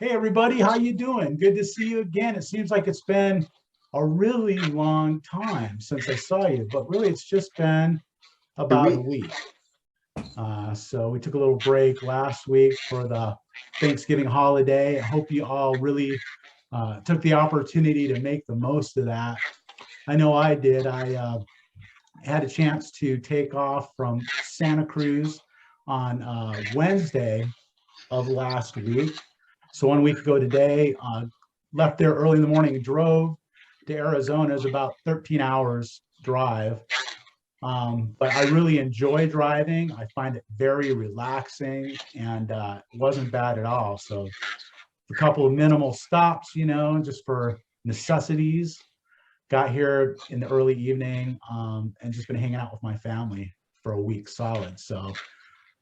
Hey everybody, how you doing? Good to see you again. It seems like it's been a really long time since I saw you, but really it's just been about a week. So we took a little break last week for the Thanksgiving holiday. I hope you all really took the opportunity to make the most of that. I know I did. I had a chance to take off from Santa Cruz on Wednesday of last week. So 1 week ago today, left there early in the morning and drove to Arizona. It's about 13 hours drive. But I really enjoy driving. I find it very relaxing and it wasn't bad at all. So a couple of minimal stops, just for necessities. Got here in the early evening and just been hanging out with my family for a week solid. So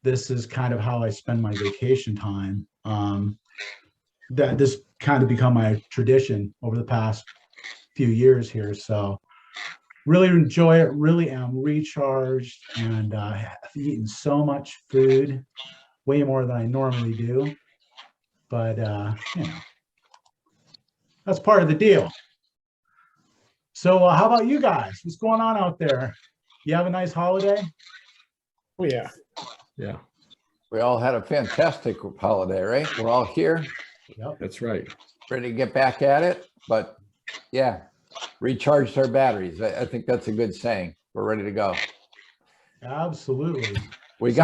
this is kind of how I spend my vacation time. That this kind of become my tradition over the past few years here. So really enjoy it, really am recharged, and I've eaten so much food, way more than I normally do. But that's part of the deal. So how about you guys? What's going on out there? You have a nice holiday? Oh, yeah. Yeah, We all had a fantastic holiday, right? We're all here, Yep. that's right. ready to get back at it. But yeah, recharged our batteries. I think that's a good saying. We're ready to go. Absolutely. We So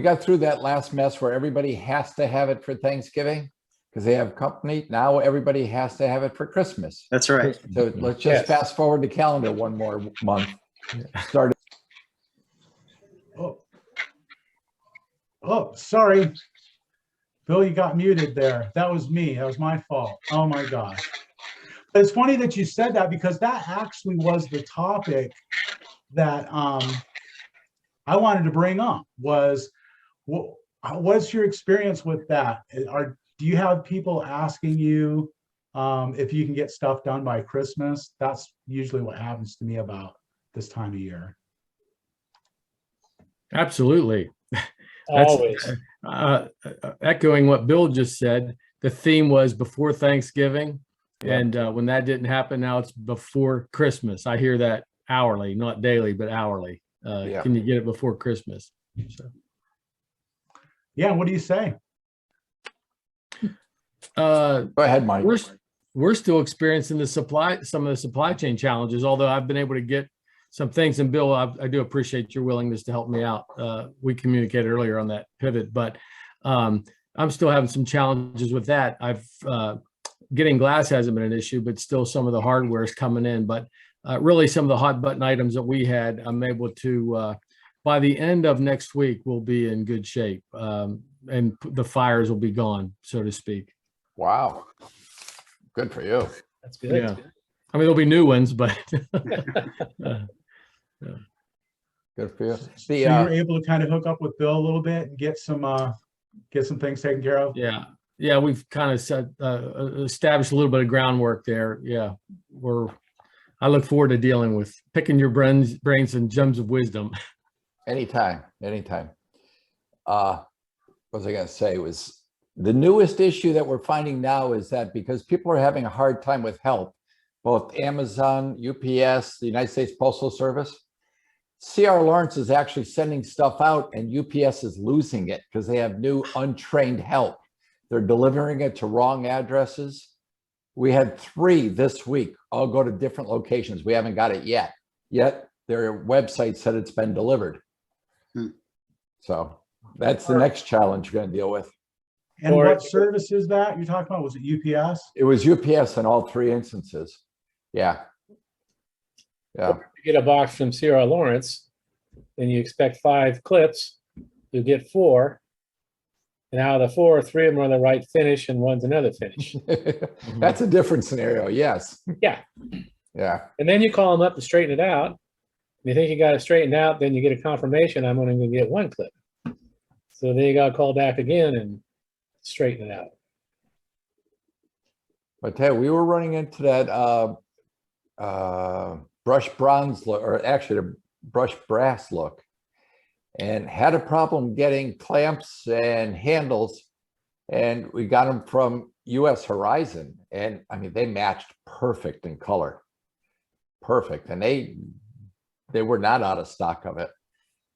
got through that last mess where everybody has to have it for Thanksgiving because they have company. Now everybody has to have it for Christmas. That's right. So let's just fast forward the calendar one more month. Start. Oh, sorry. Bill, you got muted there. That was me. That was my fault. Oh my gosh. But it's funny that you said that because that actually was the topic that I wanted to bring up was what's your experience with that? Do you have people asking you if you can get stuff done by Christmas? That's usually what happens to me about this time of year. Absolutely. Always. Echoing what Bill just said, the theme was before Thanksgiving. And when that didn't happen, now it's before Christmas. I hear that hourly, not daily, but hourly. Can you get it before Christmas? So. Yeah, what do you say? Go ahead, Mike. We're still experiencing some of the supply chain challenges, although I've been able to get some things. And Bill, I do appreciate your willingness to help me out. We communicated earlier on that pivot, but I'm still having some challenges with that. Getting glass hasn't been an issue, but still some of the hardware is coming in. But really some of the hot button items that we had, I'm able to, by the end of next week, we'll be in good shape. And the fires will be gone, so to speak. Wow. Good for you. That's good. Yeah. I mean, there'll be new ones, but Good for you. So you were able to kind of hook up with Bill a little bit and get some things taken care of. Yeah, we've kind of established a little bit of groundwork there. Yeah, I look forward to dealing with picking your brains and gems of wisdom. Anytime. What was I going to say was the newest issue that we're finding now is that because people are having a hard time with help, both Amazon, UPS, the United States Postal Service, C.R. Lawrence is actually sending stuff out and UPS is losing it because they have new untrained help. They're delivering it to wrong addresses. We had 3 this week, all go to different locations. We haven't got it yet. Yet their website said it's been delivered. So that's the next challenge you're going to deal with. And what service is that you're talking about? Was it UPS? It was UPS in all 3 instances. Yeah. You get a box from C.R. Lawrence, and you expect 5 clips. You get 4. And out of the 4, 3 of them are the right finish and one's another finish. That's a different scenario. Yes. Yeah. Yeah. And then you call them up to straighten it out. You think you got it straightened out, then you get a confirmation I'm only going to get 1 clip. So then you got to call back again and straighten it out. But tell you, we were running into that brush bronze look, or actually the brush brass look, and had a problem getting clamps and handles and we got them from US Horizon, and I mean, they matched perfect in color, perfect, and they were not out of stock of it.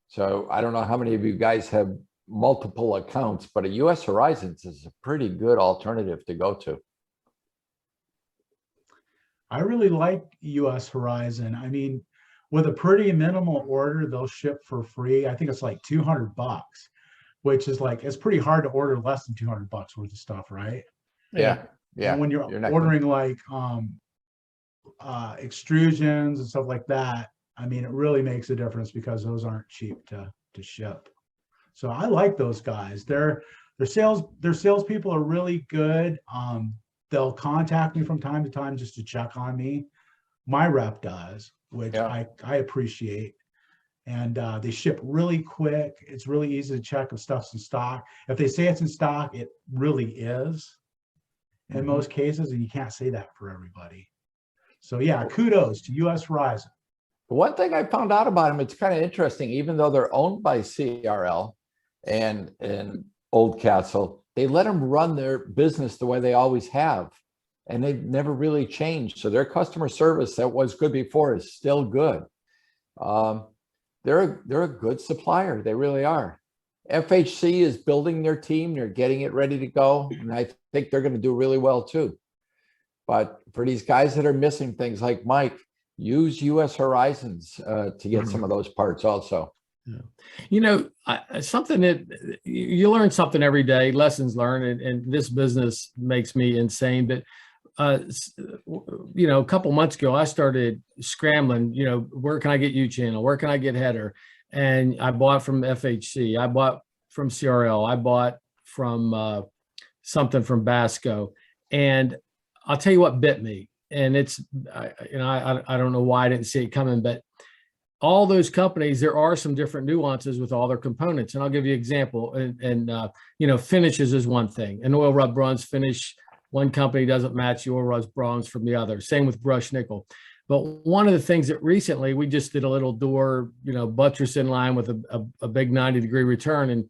So I don't know how many of you guys have multiple accounts, but a US Horizons is a pretty good alternative to go to. I really like US Horizon. I mean, with a pretty minimal order, they'll ship for free. I think it's like $200, which is like, it's pretty hard to order less than $200 worth of stuff, right? Yeah. Yeah. And when you're ordering like extrusions and stuff like that, I mean, it really makes a difference because those aren't cheap to ship. So I like those guys. Their salespeople are really good. They'll contact me from time to time just to check on me. My rep does, which I appreciate. And they ship really quick. It's really easy to check if stuff's in stock. If they say it's in stock, it really is in most cases, and you can't say that for everybody. So yeah, kudos to US Horizon. The one thing I found out about them, it's kind of interesting, even though they're owned by CRL and Oldcastle, they let them run their business the way they always have. And they've never really changed. So their customer service that was good before is still good. They're a good supplier. They really are. FHC is building their team. They're getting it ready to go. And I think they're going to do really well too. But for these guys that are missing things like Mike, use US Horizons to get some of those parts also. Yeah. You know, something that you learn something every day, lessons learned, and this business makes me insane. But, you know, a couple months ago, I started scrambling, you know, where can I get U-channel? Where can I get header? And I bought from FHC. I bought from CRL. I bought from something from Basco. And I'll tell you what bit me. And it's, you know, I don't know why I didn't see it coming, but all those companies, there are some different nuances with all their components. And I'll give you an example. And you know, finishes is one thing. An oil rub bronze finish, one company doesn't match the oil rub bronze from the other. Same with brushed nickel. But one of the things that recently we just did a little door, you know, buttress in line with a big 90-degree return.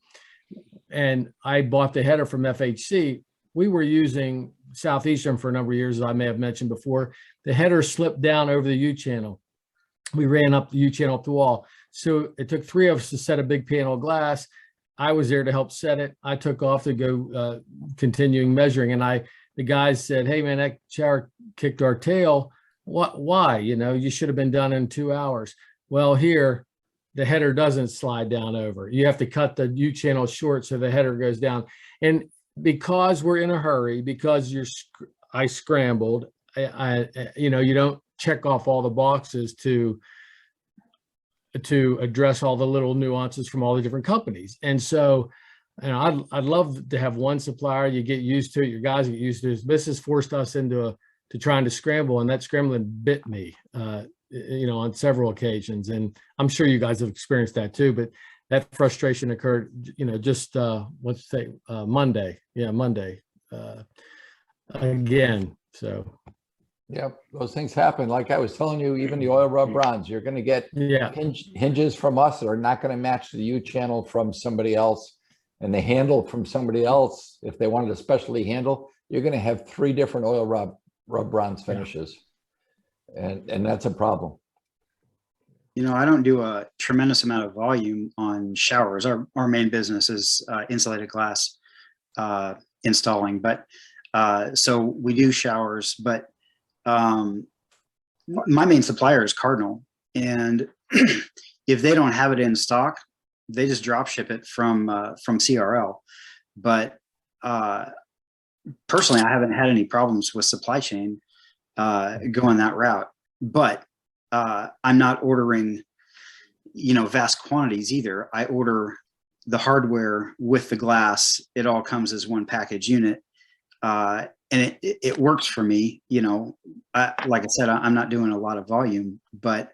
And I bought the header from FHC. We were using Southeastern for a number of years, as I may have mentioned before. The header slipped down over the U-channel. We ran up the U-channel up the wall. So it took 3 of us to set a big panel of glass. I was there to help set it. I took off to go continuing measuring. And the guys said, hey man, that shower kicked our tail. What, why? You know, you should have been done in 2 hours. Well, here, the header doesn't slide down over. You have to cut the U-channel short so the header goes down. And because we're in a hurry, because I scrambled, you know, you don't check off all the boxes to address all the little nuances from all the different companies. And so, you know, I'd love to have one supplier. You get used to it. Your guys get used to it. This has forced us into trying to scramble, and that scrambling bit me, you know, on several occasions. And I'm sure you guys have experienced that too. But that frustration occurred, you know, just let's say Monday. Yeah, Monday again. So. Yep, those things happen. Like I was telling you, even the oil rub bronze, you're going to get hinges from us that are not going to match the U-channel from somebody else, and the handle from somebody else. If they wanted a specialty handle, you're going to have 3 different oil rub bronze finishes, and that's a problem. You know, I don't do a tremendous amount of volume on showers. Our main business is insulated glass installing, but so we do showers, but my main supplier is Cardinal, and if they don't have it in stock, they just drop ship it from CRL. But personally, I haven't had any problems with supply chain going that route. But I'm not ordering, you know, vast quantities either. I order the hardware with the glass. It all comes as one package unit. And it works for me, you know. Like I said, I'm not doing a lot of volume, but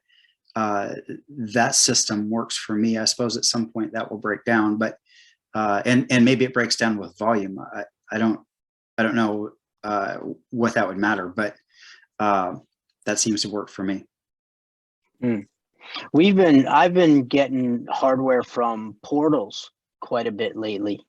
that system works for me. I suppose at some point that will break down, but and maybe it breaks down with volume. I don't know what that would matter, but that seems to work for me. I've been getting hardware from Portals quite a bit lately.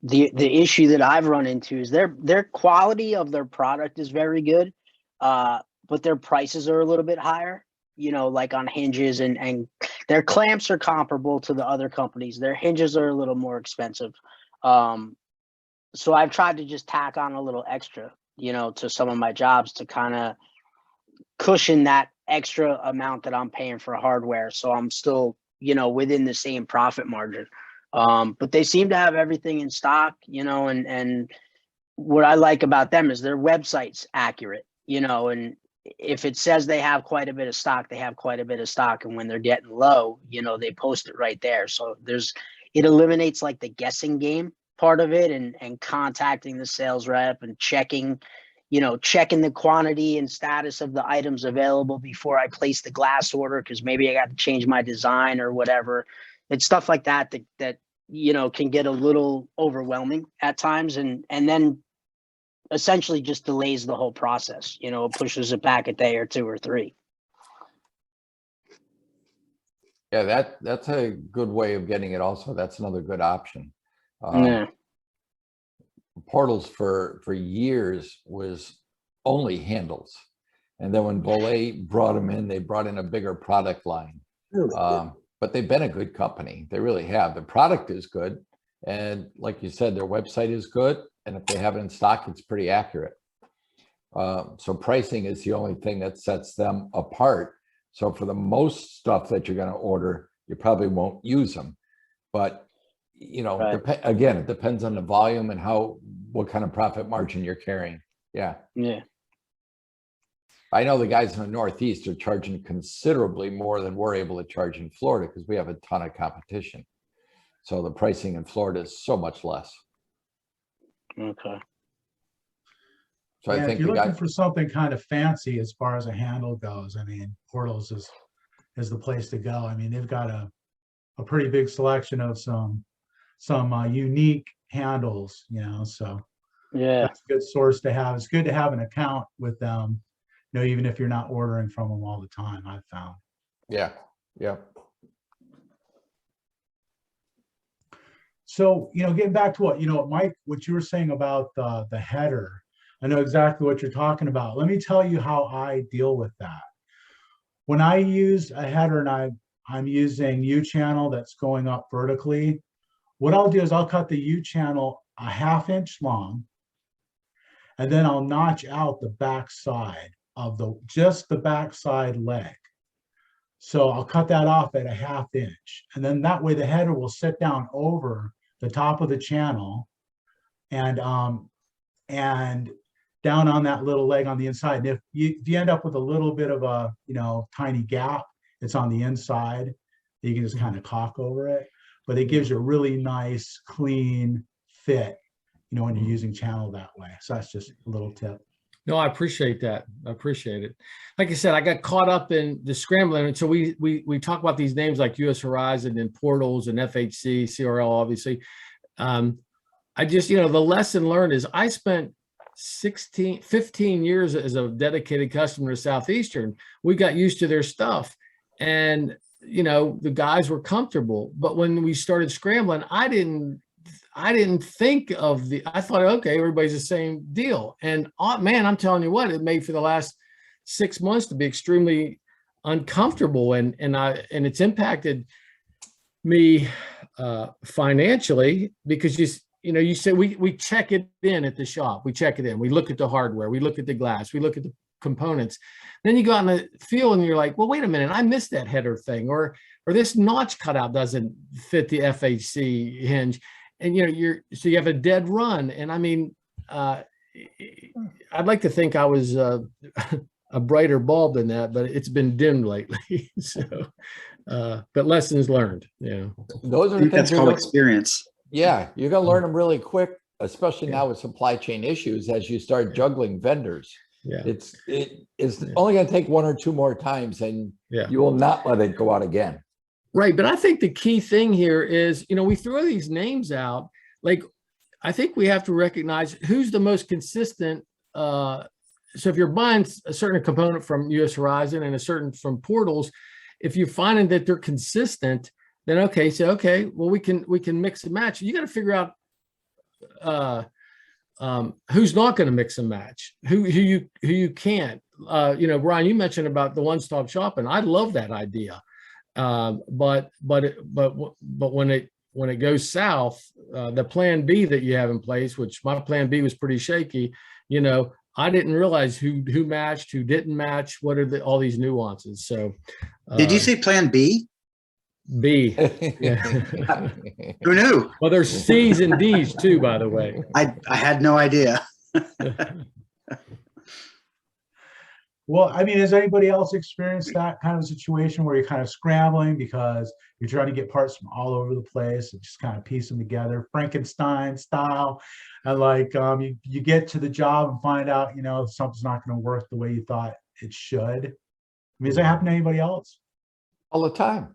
the issue that I've run into is their quality of their product is very good, but their prices are a little bit higher, you know, like on hinges, and their clamps are comparable to the other companies. Their hinges are a little more expensive. So I've tried to just tack on a little extra, you know, to some of my jobs to kind of cushion that extra amount that I'm paying for hardware. So I'm still, you know, within the same profit margin. But they seem to have everything in stock, you know, and what I like about them is their website's accurate, you know, and if it says they have quite a bit of stock, they have quite a bit of stock. And when they're getting low, you know, they post it right there. So it eliminates like the guessing game part of it, and contacting the sales rep and checking the quantity and status of the items available before I place the glass order, because maybe I got to change my design or whatever. It's stuff like that you know, can get a little overwhelming at times, and then essentially just delays the whole process. You know, it pushes it back a day or two or three. Yeah, that's a good way of getting it also. That's another good option. Yeah. Portals for years was only handles. And then when Bolay brought them in, they brought in a bigger product line. But they've been a good company. They really have. The product is good. And like you said, their website is good. And if they have it in stock, it's pretty accurate. So pricing is the only thing that sets them apart. So for the most stuff that you're going to order, you probably won't use them. But, you know, Right. Again, it depends on the volume and what kind of profit margin you're carrying. Yeah. Yeah. I know the guys in the Northeast are charging considerably more than we're able to charge in Florida because we have a ton of competition. So the pricing in Florida is so much less. Okay. So Yeah, I if think you're the looking guy, for something kind of fancy as far as a handle goes, I mean, Portals is the place to go. I mean, they've got a pretty big selection of some unique handles, you know, so Yeah. that's a good source to have. It's good to have an account with them, you know, even if you're not ordering from them all the time, I've found. yeah. So, you know, getting back to what Mike, what you were saying about the header, I know exactly what you're talking about. Let me tell you how I deal with that. When I use a header and I'm using U channel that's going up vertically, what I'll do is I'll cut the U channel a 1/2 inch long, and then I'll notch out the back side of just the backside leg. So I'll cut that off at a 1/2 inch, and then that way the header will sit down over the top of the channel and down on that little leg on the inside. And if you end up with a little bit of a, you know, tiny gap, it's on the inside, you can just kind of caulk over it, but it gives you a really nice, clean fit, you know, when you're using channel that way. So that's just a little tip. No, I appreciate that. I appreciate it. Like I said, I got caught up in the scrambling. And so we talk about these names like US Horizon and Portals and FHC, CRL, obviously. I just, you know, the lesson learned is I spent 15 years as a dedicated customer to Southeastern. We got used to their stuff, and, you know, the guys were comfortable. But when we started scrambling, I didn't think of I thought, okay, everybody's the same deal. And man, I'm telling you what, it made for the last 6 months to be extremely uncomfortable. And it's impacted me financially, because you say we check it in at the shop, we check it in, we look at the hardware, we look at the glass, we look at the components. Then you go out in the field and you're like, well, wait a minute, I missed that header thing, or this notch cutout doesn't fit the FHC hinge. And, you know, you have a dead run. And I mean, I'd like to think I was a brighter bulb than that, but it's been dimmed lately. So, but lessons learned. Yeah. Those are I the think that's things called experience. Yeah, you're going to learn them really quick, especially now with supply chain issues as you start juggling vendors. Yeah. It's only going to take 1 or 2 more times, and you will not let it go out again. Right. But I think the key thing here is, you know, we throw these names out. Like, I think we have to recognize who's the most consistent. So if you're buying a certain component from US Horizon and a certain from Portals, if you're finding that they're consistent, then okay, well, we can mix and match. You got to figure out who's not going to mix and match, who you can't. Brian, you mentioned about the one-stop shopping. I love that idea, but when it goes south, the plan B that you have in place, which my plan B was pretty shaky. I didn't realize who matched, who didn't match. What are all these nuances? So, Did you say plan B? B. Yeah. Who knew? Well, there's C's and D's too, by the way. I had no idea. Well, I mean, has anybody else experienced that kind of situation where you're kind of scrambling because you're trying to get parts from all over the place and just kind of piece them together, Frankenstein style, and like you get to the job and find out, something's not going to work the way you thought it should. I mean, does that happen to anybody else? All the time.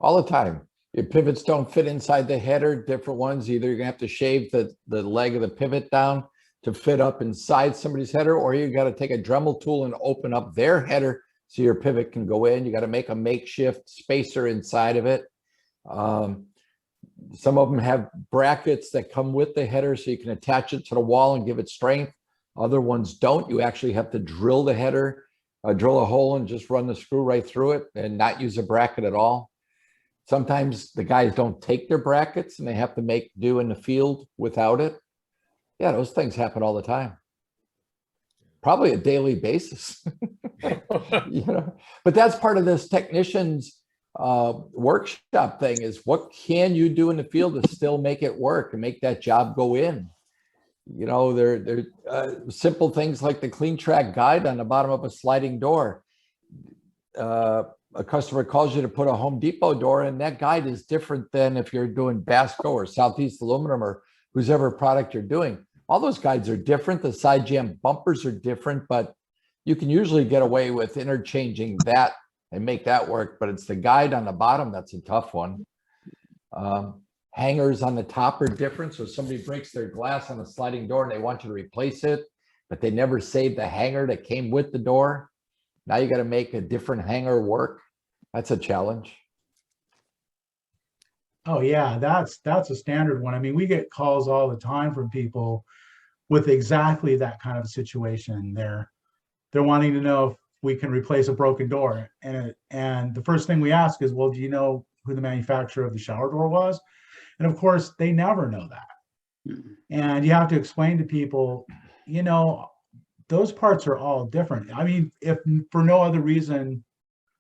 All the time. Your pivots don't fit inside the header, different ones. Either you're gonna have to shave the leg of the pivot down to fit up inside somebody's header, or you got to take a Dremel tool and open up their header so your pivot can go in. You got to make a makeshift spacer inside of it. Some of them have brackets that come with the header so you can attach it to the wall and give it strength. Other ones don't. You actually have to drill the header, drill a hole and just run the screw right through it and not use a bracket at all. Sometimes the guys don't take their brackets and they have to make do in the field without it. Yeah, those things happen all the time. Probably a daily basis. But that's part of this technician's workshop thing is what can you do in the field to still make it work and make that job go in? They're simple things like the clean track guide on the bottom of a sliding door. A customer calls you to put a Home Depot door and that guide is different than if you're doing Basco or Southeast Aluminum or whoever product you're doing. All those guides are different. The side jam bumpers are different, but you can usually get away with interchanging that and make that work. But it's the guide on the bottom that's a tough one. Hangers on the top are different. So if somebody breaks their glass on a sliding door and they want you to replace it, but they never saved the hanger that came with the door. Now you got to make a different hanger work. That's a challenge. Oh yeah, that's a standard one. I mean, we get calls all the time from people with exactly that kind of situation. They're wanting to know if we can replace a broken door, and the first thing we ask is, well, do you know who the manufacturer of the shower door was? And of course, they never know that. And you have to explain to people, those parts are all different. I mean, if for no other reason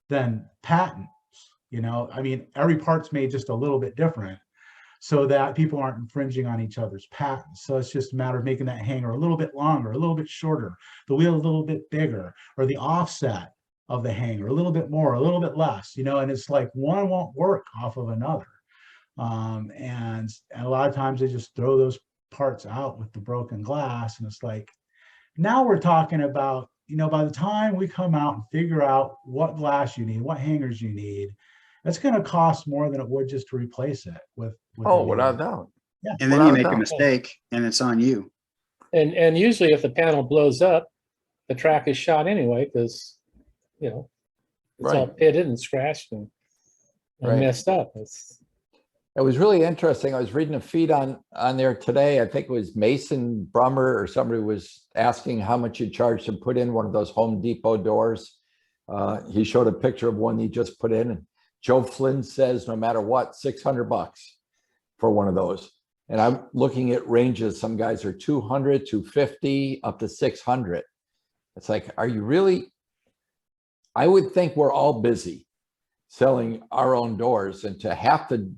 than patents, I mean, every part's made just a little bit different so that people aren't infringing on each other's patents. So it's just a matter of making that hanger a little bit longer, a little bit shorter, the wheel a little bit bigger, or the offset of the hanger a little bit more, a little bit less, and it's like one won't work off of another. And a lot of times they just throw those parts out with the broken glass. And it's like, now we're talking about, by the time we come out and figure out what glass you need, what hangers you need, it's going to cost more than it would just to replace it with without doubt. Yeah. And then you make a mistake and it's on you. And usually if the panel blows up, the track is shot anyway, because, it's all pitted and scratched and messed up. It was really interesting. I was reading a feed on there today. I think it was Mason Brummer or somebody was asking how much you charge to put in one of those Home Depot doors. He showed a picture of one he just put in, and Joe Flynn says no matter what, $600 for one of those. And I'm looking at ranges. Some guys are 200, 250, up to 600. It's like, are you really? I would think we're all busy selling our own doors, and to have to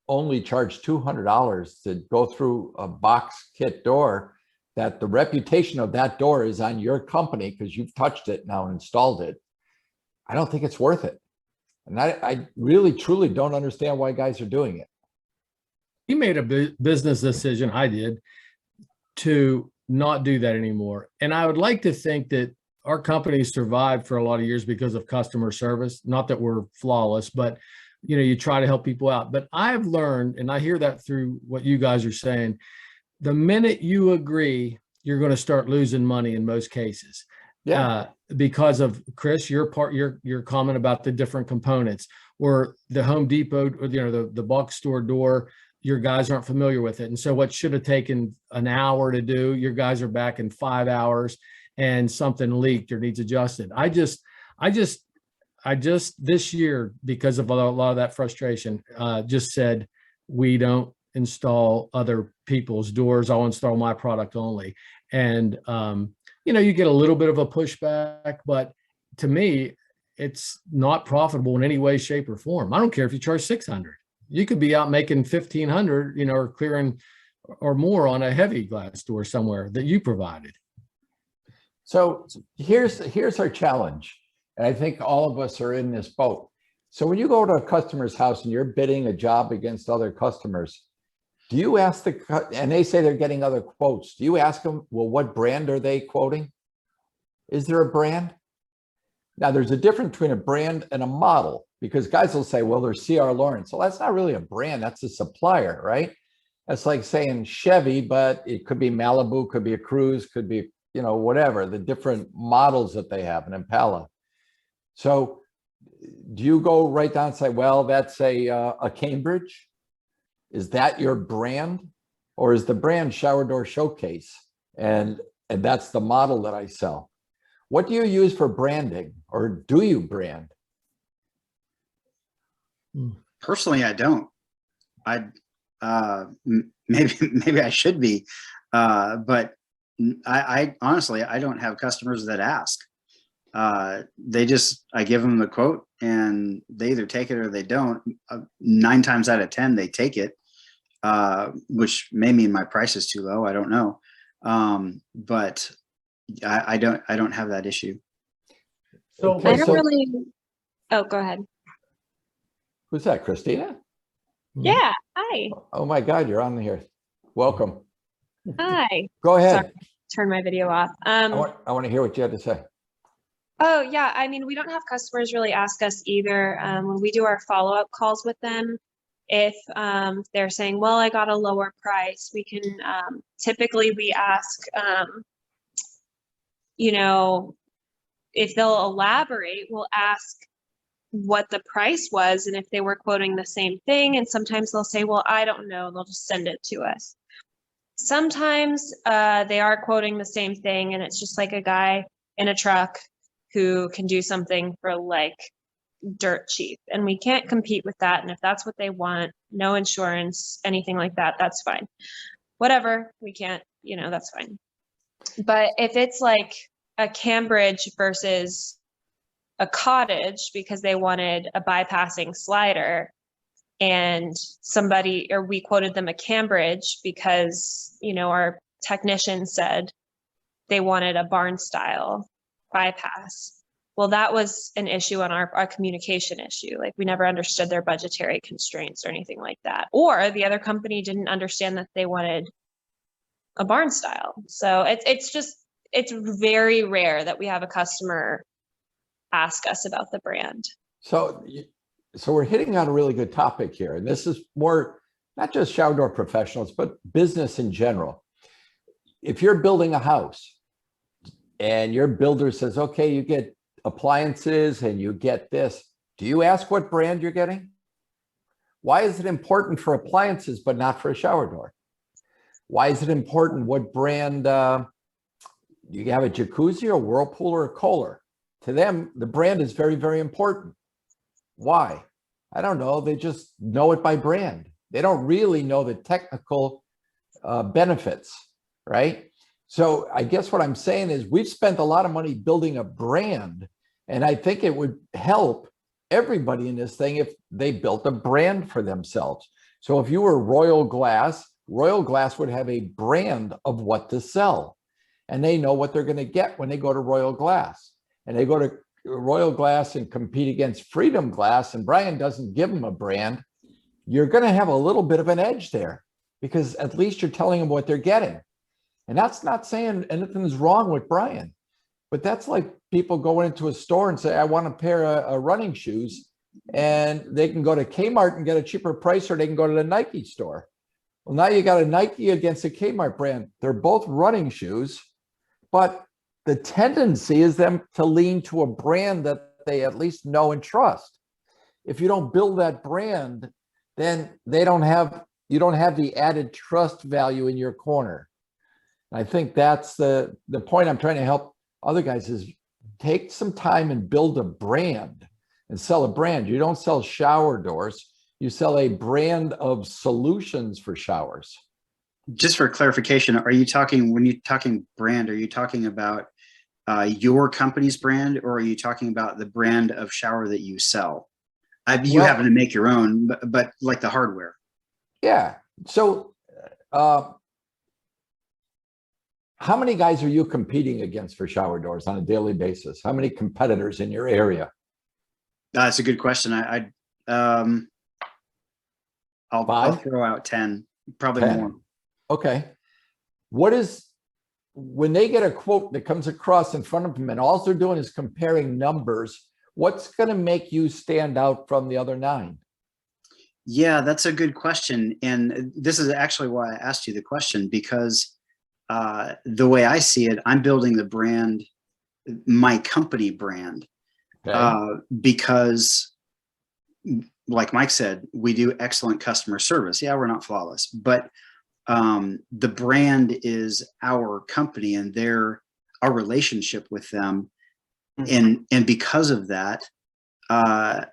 only charge $200 to go through a box kit door, that the reputation of that door is on your company because you've touched it now and installed it. I don't think it's worth it. And I really, truly don't understand why guys are doing it. We made a business decision, I did, to not do that anymore. And I would like to think that our company survived for a lot of years because of customer service. Not that we're flawless, but you try to help people out. But I've learned, and I hear that through what you guys are saying, the minute you agree, you're going to start losing money in most cases. Yeah. Because of Chris, your comment about the different components, or the Home Depot, or the box store door, your guys aren't familiar with it. And so what should have taken an hour to do, your guys are back in 5 hours and something leaked or needs adjusted. I just this year, because of a lot of that frustration, just said, we don't install other people's doors. I'll install my product only. And, you get a little bit of a pushback, but to me, it's not profitable in any way, shape, or form. I don't care if you charge 600. You could be out making 1,500, or clearing or more on a heavy glass door somewhere that you provided. So here's our challenge. And I think all of us are in this boat. So when you go to a customer's house and you're bidding a job against other customers, do you ask and they say they're getting other quotes, do you ask them, well, what brand are they quoting? Is there a brand? Now there's a difference between a brand and a model, because guys will say, well, there's C.R. Lawrence. Well, that's not really a brand, that's a supplier, right? That's like saying Chevy, but it could be Malibu, could be a Cruise, could be, whatever, the different models that they have, an Impala. So do you go right down and say, well, that's a Cambridge? Is that your brand? Or is the brand Shower Door Showcase? And that's the model that I sell. What do you use for branding, or do you brand? Personally, I don't. Maybe I should be, but I honestly, I don't have customers that ask. I give them the quote and they either take it or they don't. 9 times out of 10, they take it, which may mean my price is too low. I don't know. But I don't have that issue. So I don't really. Oh, go ahead. Who's that, Christina? Yeah. Hi. Oh my God, you're on here. Welcome. Hi. Go ahead. Sorry, turn my video off. I want to hear what you had to say. Oh yeah. I mean, we don't have customers really ask us either. When we do our follow-up calls with them, if they're saying, well, I got a lower price, we can typically we ask, if they'll elaborate, we'll ask what the price was and if they were quoting the same thing. And sometimes they'll say, well, I don't know. They'll just send it to us. Sometimes they are quoting the same thing and it's just like a guy in a truck who can do something for like dirt cheap, and we can't compete with that. And if that's what they want, no insurance, anything like that, that's fine. Whatever, we can't, that's fine. But if it's like a Cambridge versus a Cottage because they wanted a bypassing slider, and we quoted them a Cambridge because, our technician said they wanted a barn style bypass. Well, that was an issue on our communication issue. Like, we never understood their budgetary constraints or anything like that. Or the other company didn't understand that they wanted a barn style. So it's very rare that we have a customer ask us about the brand. So we're hitting on a really good topic here. And this is more, not just shower door professionals, but business in general. If you're building a house and your builder says, okay, you get appliances and you get this, do you ask what brand you're getting? Why is it important for appliances, but not for a shower door? Why is it important what brand, you have a jacuzzi or Whirlpool or a Kohler? To them, the brand is very, very important. Why? I don't know. They just know it by brand. They don't really know the technical benefits, right? So I guess what I'm saying is we've spent a lot of money building a brand, and I think it would help everybody in this thing if they built a brand for themselves. So if you were Royal Glass would have a brand of what to sell, and they know what they're going to get when they go to Royal Glass. And they go to Royal Glass and compete against Freedom Glass, and Brian doesn't give them a brand, you're going to have a little bit of an edge there, because at least you're telling them what they're getting. And that's not saying anything's wrong with Brian, but that's like people going into a store and say, I want a pair of running shoes, and they can go to Kmart and get a cheaper price, or they can go to the Nike store. Well, now you got a Nike against a Kmart brand. They're both running shoes, but the tendency is them to lean to a brand that they at least know and trust. If you don't build that brand, then they don't have you don't have the added trust value in your corner. I think that's the point I'm trying to help other guys is take some time and build a brand and sell a brand. You don't sell shower doors. You sell a brand of solutions for showers. Just for clarification, are you talking, when you're talking brand, are you talking about your company's brand, or are you talking about the brand of shower that you sell? You happen to make your own, but like the hardware. Yeah. So how many guys are you competing against for shower doors on a daily basis? How many competitors in your area? That's a good question. I'll throw out 10, probably 10. more. Okay. When they get a quote that comes across in front of them and all they're doing is comparing numbers, what's going to make you stand out from the other 9? Yeah, that's a good question. And this is actually why I asked you the question, because the way I see it, I'm building the brand, my company brand, because like Mike said, we do excellent customer service. Yeah, we're not flawless, but the brand is our company and our relationship with them. And because of that, I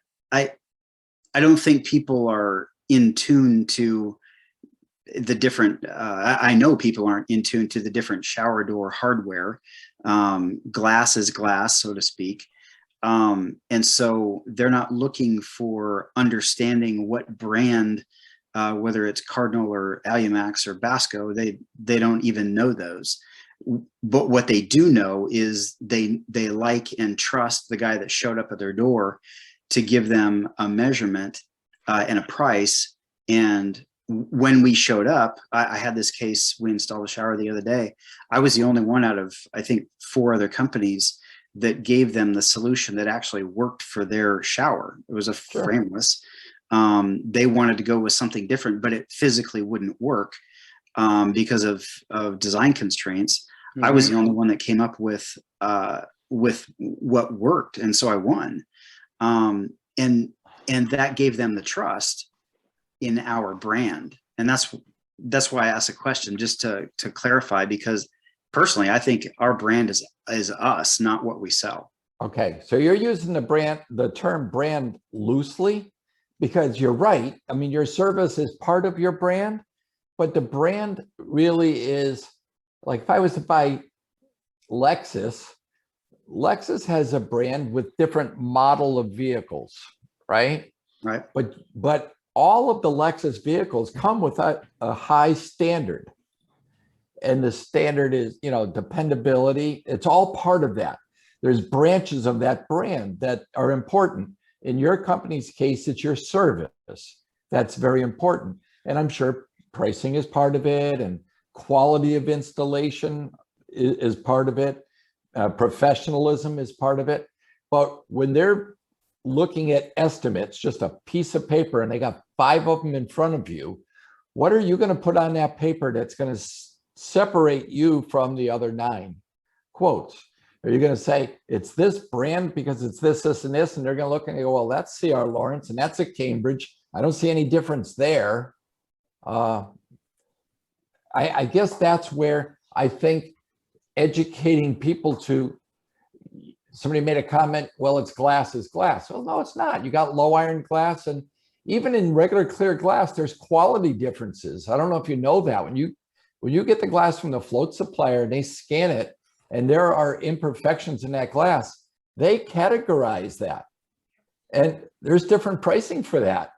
don't think people are in tune to the different, I know people aren't in tune to the different shower door hardware. Glass is glass, so to speak. And so they're not looking for understanding what brand, whether it's Cardinal or Alumax or Basco, they don't even know those. But what they do know is they like and trust the guy that showed up at their door to give them a measurement and a price. And when we showed up, I had this case, we installed a shower the other day. I was the only one out of, I think, 4 other companies that gave them the solution that actually worked for their shower. It was a frameless. They wanted to go with something different, but it physically wouldn't work because of design constraints. I was the only one that came up with what worked, and so I won. And that gave them the trust in our brand, and that's why I asked the question, just to clarify, because personally, I think our brand is us, not what we sell. Okay, so you're using the term brand loosely, because you're right. I mean, your service is part of your brand, but the brand really is, like if I was to buy Lexus has a brand with different model of vehicles, right? Right. But all of the Lexus vehicles come with a high standard. And the standard is, dependability. It's all part of that. There's branches of that brand that are important. In your company's case, it's your service. That's very important. And I'm sure pricing is part of it, and quality of installation is part of it. Professionalism is part of it. But when they're looking at estimates, just a piece of paper, and they got 5 of them in front of you, what are you going to put on that paper that's going to separate you from the other 9 quotes? Are you going to say it's this brand because it's this, this, and this? And they're going to look and go, well, that's C.R. Lawrence and that's a Cambridge. I don't see any difference there. I guess that's where I think educating people to, somebody made a comment, well, it's glass is glass. Well, no, it's not. You got low iron glass, and even in regular clear glass, there's quality differences. I don't know if you know that. When you get the glass from the float supplier and they scan it and there are imperfections in that glass, they categorize that. And there's different pricing for that.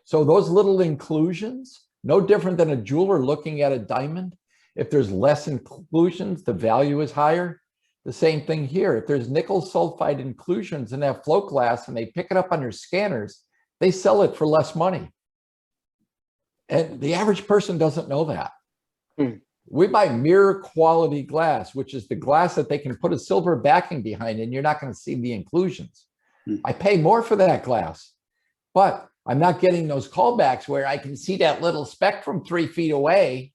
So those little inclusions, no different than a jeweler looking at a diamond. If there's less inclusions, the value is higher. The same thing here. If there's nickel sulfide inclusions in that float glass and they pick it up on their scanners, they sell it for less money. And the average person doesn't know that. We buy mirror quality glass, which is the glass that they can put a silver backing behind, and you're not going to see the inclusions. I pay more for that glass, but I'm not getting those callbacks where I can see that little speck from 3 feet away.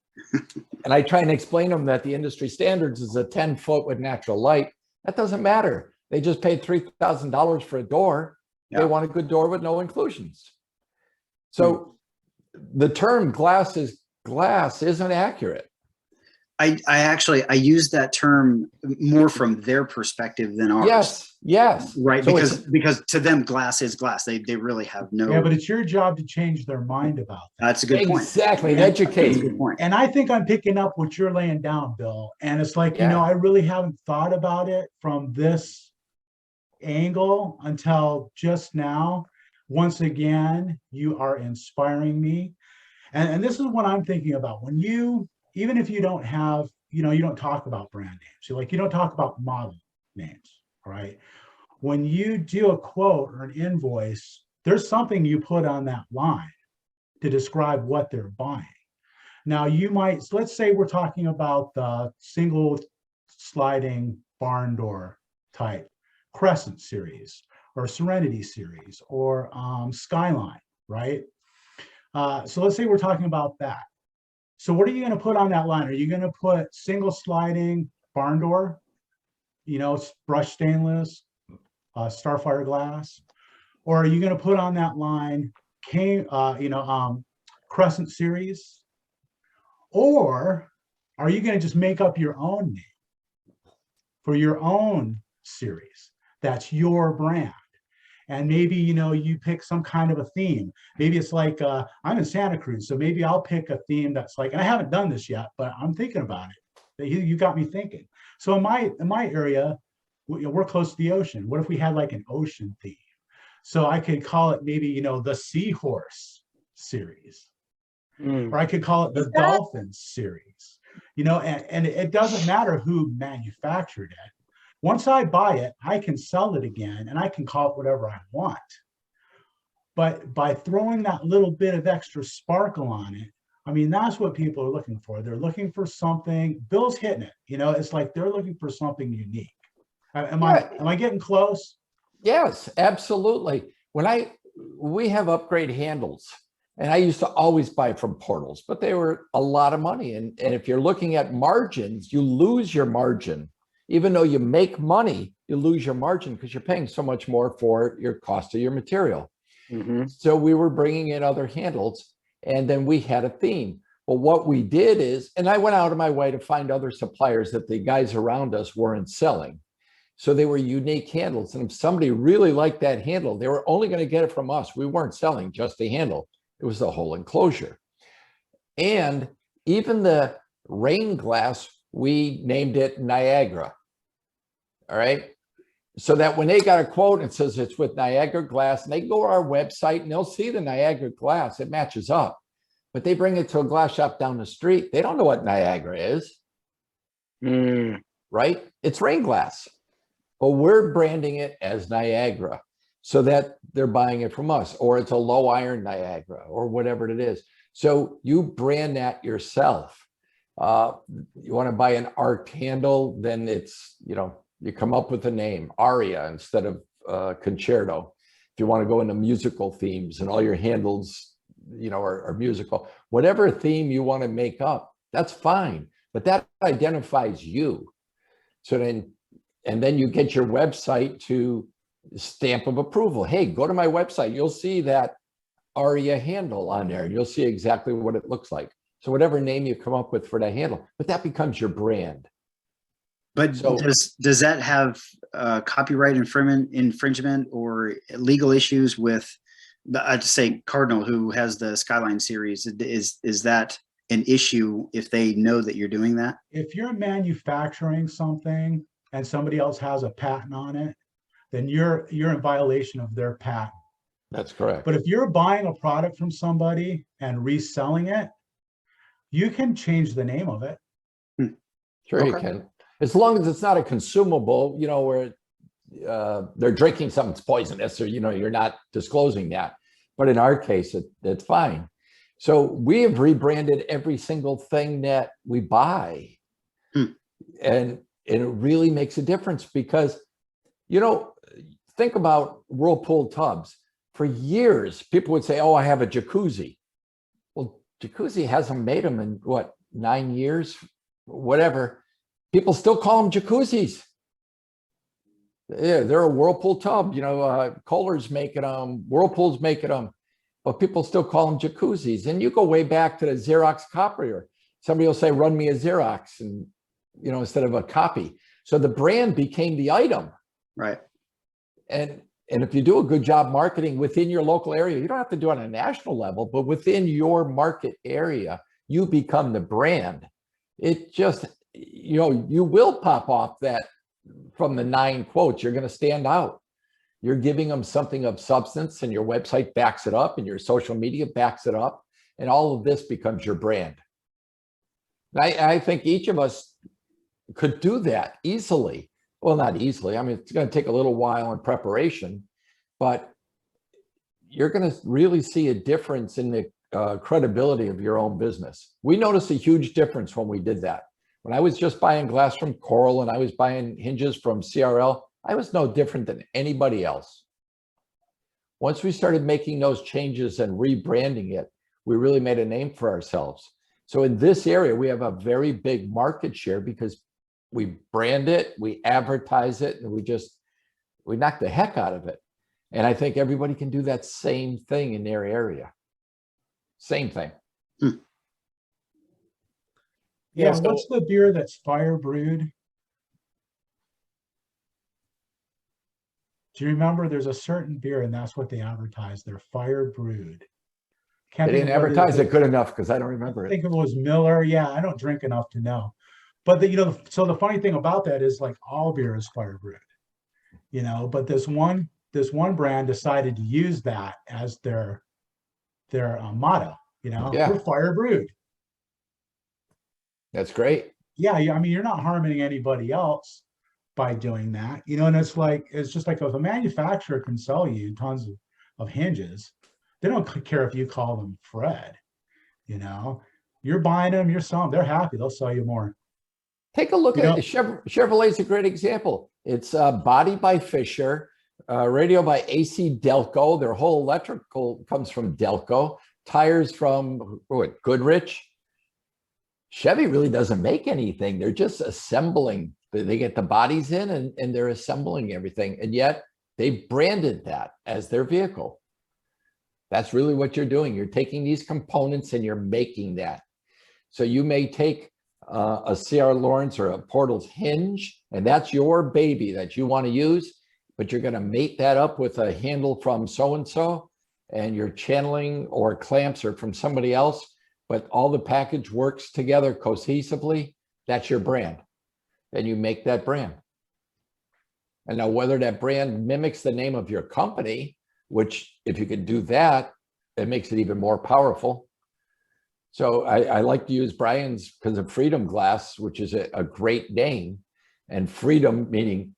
And I try and explain to them that the industry standards is a 10-foot with natural light. That doesn't matter. They just paid $3,000 for a door. Yeah. They want a good door with no inclusions. So the term glass is glass isn't accurate. I use that term more from their perspective than ours. Yes. Right. So because to them, glass is glass. They really have no. Yeah, but it's your job to change their mind about that. That's a good point. Exactly. That's a Educate. good point. And I think I'm picking up what you're laying down, Bill. And it's like, Yeah. I really haven't thought about it from this angle until just now. Once again, you are inspiring me. And this is what I'm thinking about. When even if you don't have, you don't talk about brand names. You don't talk about model names, right? When you do a quote or an invoice, there's something you put on that line to describe what they're buying. Now let's say we're talking about the single sliding barn door type Crescent series or Serenity series or Skyline, right? So let's say we're talking about that. So what are you going to put on that line? Are you going to put single sliding barn door, brushed stainless, Starfire glass, or are you going to put on that line, Crescent series, or are you going to just make up your own name for your own series? That's your brand. And maybe, you pick some kind of a theme. Maybe it's like, I'm in Santa Cruz, so maybe I'll pick a theme that's like, and I haven't done this yet, but I'm thinking about it. You got me thinking. So in my area, we're close to the ocean. What if we had like an ocean theme? So I could call it maybe, the Seahorse series, or I could call it the Dolphins series, and it doesn't matter who manufactured it. Once I buy it, I can sell it again and I can call it whatever I want. But by throwing that little bit of extra sparkle on it, that's what people are looking for. They're looking for something. Bill's hitting it. It's like they're looking for something unique. Am I getting close? Yes, absolutely. We have upgrade handles, and I used to always buy from portals, but they were a lot of money. And if you're looking at margins, you lose your margin. Even though you make money, you lose your margin because you're paying so much more for your cost of your material. Mm-hmm. So we were bringing in other handles, and then we had a theme. But what we did is, and I went out of my way to find other suppliers that the guys around us weren't selling. So they were unique handles. And if somebody really liked that handle, they were only going to get it from us. We weren't selling just the handle. It was the whole enclosure. And even the rain glass, we named it Niagara. All right. So that when they got a quote and it says it's with Niagara glass, and they go to our website and they'll see the Niagara glass, it matches up. But they bring it to a glass shop down the street. They don't know what Niagara is. Right? It's rain glass. But we're branding it as Niagara so that they're buying it from us, or it's a low iron Niagara or whatever it is. So you brand that yourself. You want to buy an art handle, then it's, you come up with a name, aria instead of concerto. If you want to go into musical themes and all your handles, are musical, whatever theme you want to make up, that's fine. But that identifies you. So then you get your website to stamp of approval. Hey, go to my website. You'll see that aria handle on there. You'll see exactly what it looks like. So whatever name you come up with for that handle, but that becomes your brand. But so, does that have copyright infringement or legal issues with, I'd say Cardinal, who has the Skyline series? Is that an issue if they know that you're doing that? If you're manufacturing something and somebody else has a patent on it, then you're in violation of their patent. That's correct. But if you're buying a product from somebody and reselling it, you can change the name of it. Sure, okay. You can. As long as it's not a consumable, where they're drinking something that's poisonous, or, you're not disclosing that. But in our case, it's fine. So we have rebranded every single thing that we buy. And it really makes a difference because, think about Whirlpool tubs. For years, people would say, oh, I have a jacuzzi. Well, jacuzzi hasn't made them in 9 years, whatever. People still call them jacuzzis. Yeah, they're a Whirlpool tub. Kohler's making them, Whirlpool's making them. but people still call them jacuzzis. And you go way back to the Xerox copier. Somebody will say, run me a Xerox, and instead of a copy. So the brand became the item. Right. And if you do a good job marketing within your local area, you don't have to do it on a national level, but within your market area, you become the brand. It just, you will pop off that from the 9 quotes. You're going to stand out. You're giving them something of substance, and your website backs it up, and your social media backs it up, and all of this becomes your brand. I think each of us could do that easily. Well, not easily. I mean, it's going to take a little while in preparation, but you're going to really see a difference in the credibility of your own business. We noticed a huge difference when we did that. When I was just buying glass from Coral and I was buying hinges from CRL, I was no different than anybody else. Once we started making those changes and rebranding it, we really made a name for ourselves. So in this area, we have a very big market share because we brand it, we advertise it, and we knock the heck out of it. And I think everybody can do that same thing in their area. Same thing. Yeah, so- what's the beer that's fire brewed? Do you remember there's a certain beer and that's what they advertise? They're fire brewed. They didn't advertise it good enough because I don't remember I it. think it was Miller. Yeah, I don't drink enough to know. But so the funny thing about that is like all beer is fire brewed, but this one brand decided to use that as their motto, Yeah. we're fire brewed. That's great. Yeah, I mean, you're not harming anybody else by doing that, and it's just like if a manufacturer can sell you tons of hinges, they don't care if you call them Fred, you're buying them, you're selling, they're happy, they'll sell you more. Take a look at Chevrolet's a great example. It's body by Fisher, radio by AC Delco. Their whole electrical comes from Delco. Tires from Goodrich. Chevy really doesn't make anything. They're just assembling. They get the bodies in and they're assembling everything. And yet they branded that as their vehicle. That's really what you're doing. You're taking these components and you're making that. So you may take a C.R. Lawrence or a Portals hinge, and that's your baby that you want to use, but you're going to mate that up with a handle from so-and-so, and your channeling or clamps are from somebody else, but all the package works together cohesively. That's your brand. And you make that brand. And now whether that brand mimics the name of your company, which if you could do that, it makes it even more powerful. So I like to use Brian's because of Freedom Glass, which is a great name, and freedom meaning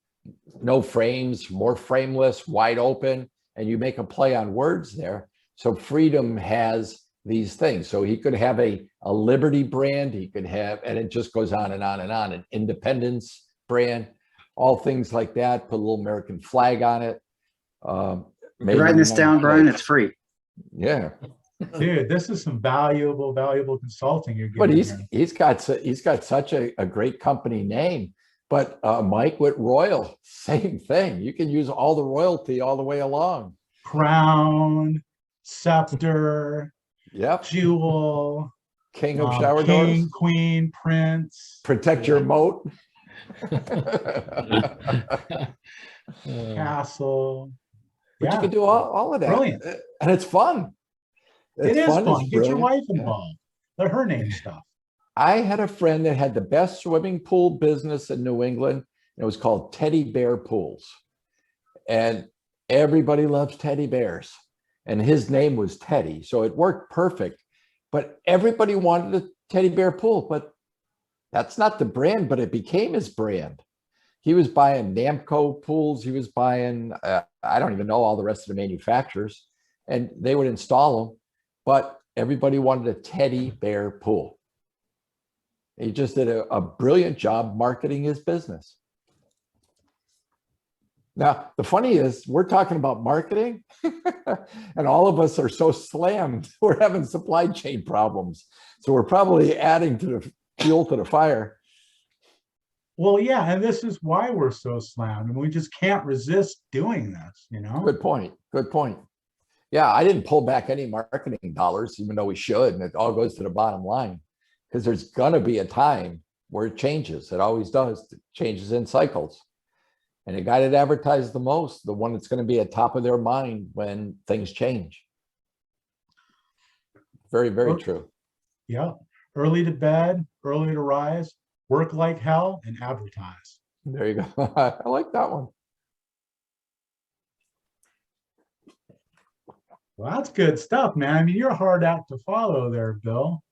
no frames, more frameless, wide open, and you make a play on words there. So Freedom has these things. So he could have a Liberty brand, he could have, and it just goes on and on and on, an Independence brand, all things like that, put a little American flag on it. You're writing this down, Brian, it's free. Yeah. Dude, this is some valuable consulting you're But giving. he's got such a great company name. But Mike with Royal, same thing. You can use all the royalty all the way along. Crown, scepter, Yep. jewel, King of shower king, doors. queen, prince, Protect your moat. castle. But you can do all of that. Brilliant. And it's fun. It is fun. It's Get your brilliant. wife involved. Let her name stuff. I had a friend that had the best swimming pool business in New England. And it was called Teddy Bear Pools. And everybody loves teddy bears. And his name was Teddy. So it worked perfect. But everybody wanted a teddy bear pool. But that's not the brand, but it became his brand. He was buying Namco pools. He was buying, I don't even know all the rest of the manufacturers. And they would install them. But everybody wanted a teddy bear pool. He just did a brilliant job marketing his business. Now, the funny is, we're talking about marketing, and all of us are so slammed. We're having supply chain problems. So we're probably adding to the fuel to the fire. Well, yeah, and this is why we're so slammed, and we just can't resist doing this, Good point. Good point. Yeah, I didn't pull back any marketing dollars, even though we should, and it all goes to the bottom line, because there's gonna be a time where it changes. It always does. It changes in cycles. And the guy that advertises the most, the one that's going to be at top of their mind when things change. Very, very true. Yeah. Early to bed, early to rise, work like hell, and advertise. There you go. I like that one. Well, that's good stuff, man. I mean, you're a hard act to follow there, Bill.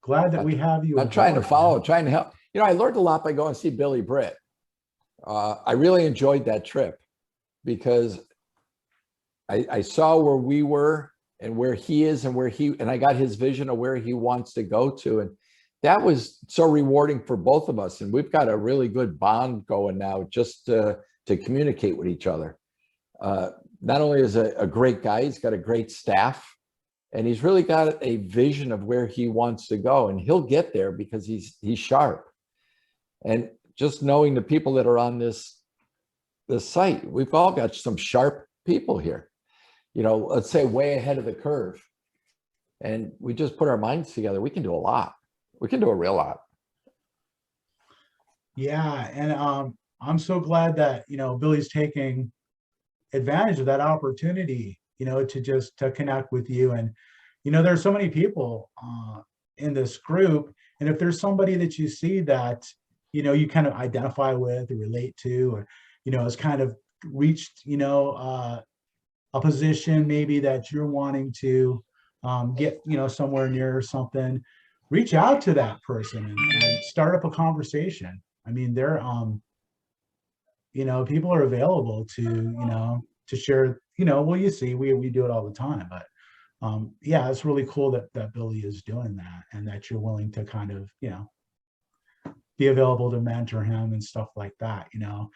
Glad that we have you. I'm trying to aboard, follow, man. trying to help. You know, I learned a lot by going to see Billy Britt. I really enjoyed that trip because I saw where we were and where he is and I got his vision of where he wants to go to. And that was so rewarding for both of us. And we've got a really good bond going now just to communicate with each other. Not only is a great guy, he's got a great staff, and he's really got a vision of where he wants to go, and he'll get there because he's sharp. And just knowing the people that are on this site, we've all got some sharp people here, you know, let's say way ahead of the curve. And we just put our minds together. We can do a lot. We can do a real lot. Yeah, and I'm so glad that, you know, Billy's taking advantage of that opportunity, you know, to connect with you. And, you know, there's so many people in this group, and if there's somebody that you see that, you know, you kind of identify with or relate to, or, you know, has kind of reached, you know, a position maybe that you're wanting to get, you know, somewhere near or something, reach out to that person and start up a conversation. I mean, they're you know, people are available to, you know, to share, you know, well, you see, we do it all the time, but yeah, it's really cool that Billy is doing that, and that you're willing to kind of, you know, be available to mentor him and stuff like that. You know,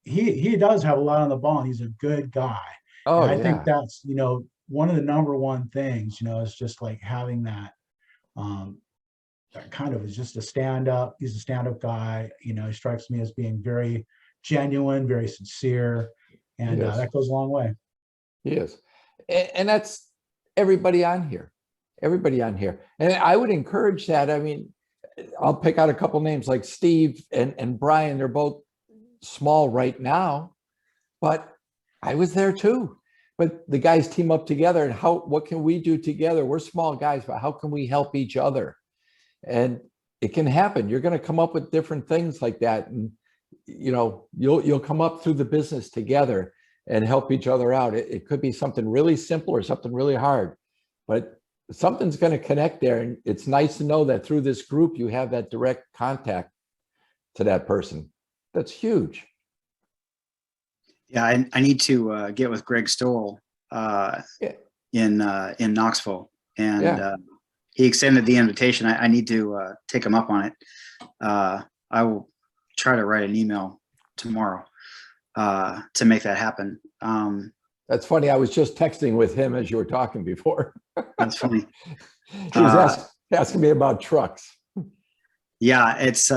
he does have a lot on the ball, and he's a good guy. Oh, and I yeah. think that's, you know, one of the number one things, you know, is just like having that that kind of is just a stand-up. He's a stand-up guy. You know, he strikes me as being very genuine, very sincere, and Yes. that goes a long way. He is. And that's everybody on here. Everybody on here. And I would encourage that. I mean, I'll pick out a couple names like Steve and Brian. They're both small right now, but I was there too. But the guys team up together, and what can we do together? We're small guys, but how can we help each other? And it can happen. You're going to come up with different things like that. And, you know, you'll come up through the business together and help each other out. It could be something really simple or something really hard, but something's going to connect there. And it's nice to know that through this group, you have that direct contact to that person. That's huge. Yeah, I need to get with Greg Stoll in Knoxville, and he extended the invitation. I need to take him up on it. I will try to write an email tomorrow to make that happen. That's funny. I was just texting with him as you were talking before. That's funny. He was asking me about trucks. Yeah, it's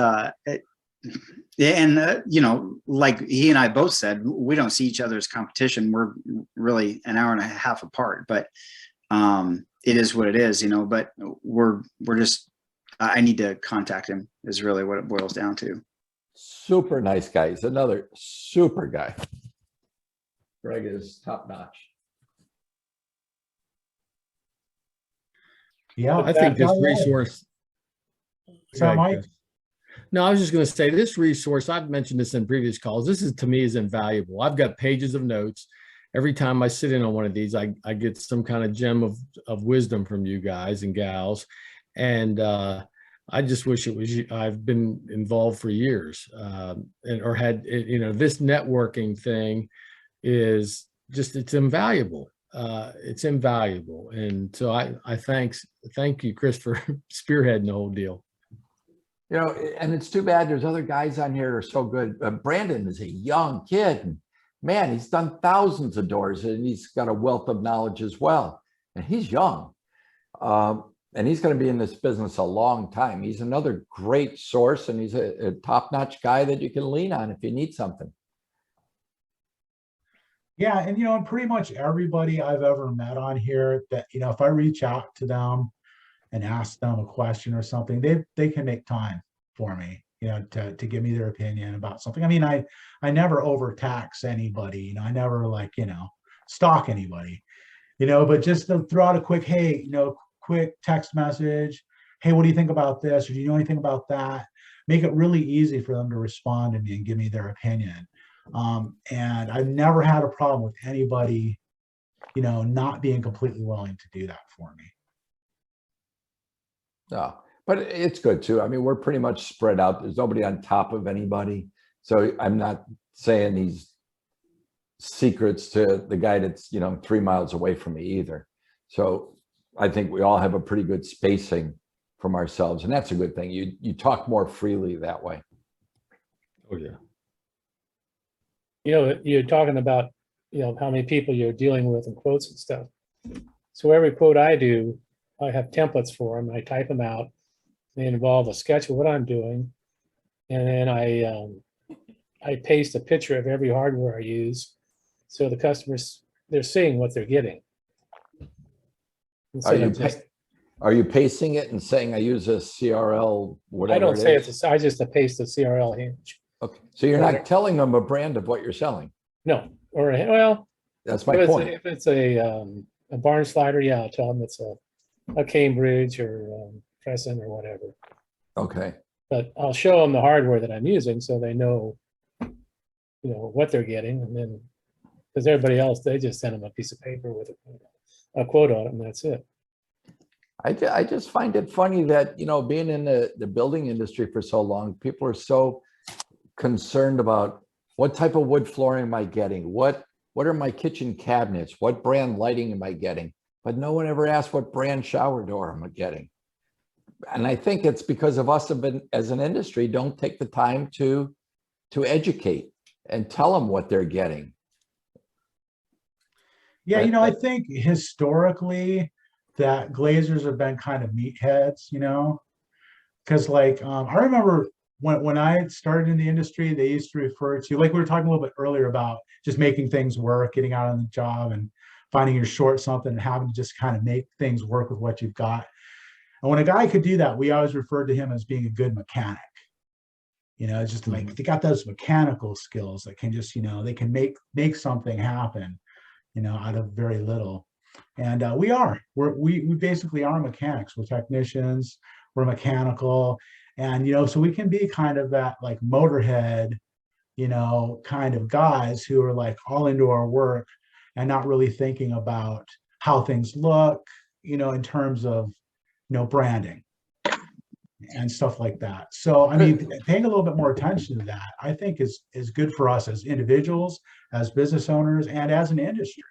and you know, like he and I both said, we don't see each other as competition. We're really an hour and a half apart, but it is what it is, you know. But we're just, I need to contact him is really what it boils down to. Super nice guy. He's another super guy. Greg is top notch. Yeah, I think this resource. So, Mike? No, I was just going to say this resource, I've mentioned this in previous calls. This is, to me, is invaluable. I've got pages of notes. Every time I sit in on one of these, I get some kind of gem of wisdom from you guys and gals. And I just wish it was, I've been involved for years or had, you know, this networking thing is just, it's invaluable. It's invaluable. And so I thank you, Chris, for spearheading the whole deal. You know, and it's too bad there's other guys on here who are so good. Brandon is a young kid. And man, he's done thousands of doors, and he's got a wealth of knowledge as well. And he's young. And he's going to be in this business a long time. He's another great source, and he's a top-notch guy that you can lean on if you need something. Yeah, and and pretty much everybody I've ever met on here that, if I reach out to them and ask them a question or something, they can make time for me, to give me their opinion about something. I mean, I never overtax anybody, I never like, stalk anybody, but just to throw out a quick, hey, quick text message. Hey, what do you think about this? Or do you know anything about that? Make it really easy for them to respond to me and give me their opinion. And I've never had a problem with anybody, not being completely willing to do that for me. No, but it's good too. I mean, we're pretty much spread out. There's nobody on top of anybody. So I'm not saying these secrets to the guy that's, 3 miles away from me either. So I think we all have a pretty good spacing from ourselves, and that's a good thing. You talk more freely that way. Oh, yeah. You're talking about, how many people you're dealing with and quotes and stuff. So every quote I do, I have templates for them. I type them out. They involve a sketch of what I'm doing. And then I paste a picture of every hardware I use. So the customers, they're seeing what they're getting. Are you pasting it and saying I use a CRL, whatever? I don't say it it's I just paste the CRL hinge. Okay, so you're not telling them a brand of what you're selling. No, or well, that's my point. If it's a barn slider, yeah, I'll tell them it's a Cambridge or Crescent or whatever. Okay. But I'll show them the hardware that I'm using so they know, what they're getting, and then because everybody else, they just send them a piece of paper with a quote on it, and that's it. I just find it funny that, being in the building industry for so long, people are so concerned about what type of wood flooring am I getting? What are my kitchen cabinets? What brand lighting am I getting? But no one ever asked what brand shower door am I getting? And I think it's because of us as an industry don't take the time to educate and tell them what they're getting. Yeah, I think historically that glazers have been kind of meatheads, because like I remember when I started in the industry, they used to refer to, like we were talking a little bit earlier about just making things work, getting out on the job and finding you're short something and having to just kind of make things work with what you've got. And when a guy could do that, we always referred to him as being a good mechanic. It's just like they got those mechanical skills that can just, they can make something happen, out of very little. And we basically are mechanics. We're technicians, we're mechanical. And, so we can be kind of that like motorhead, kind of guys who are like all into our work and not really thinking about how things look, in terms of, branding and stuff like that. So, I mean, paying a little bit more attention to that, I think is good for us as individuals, as business owners, and as an industry,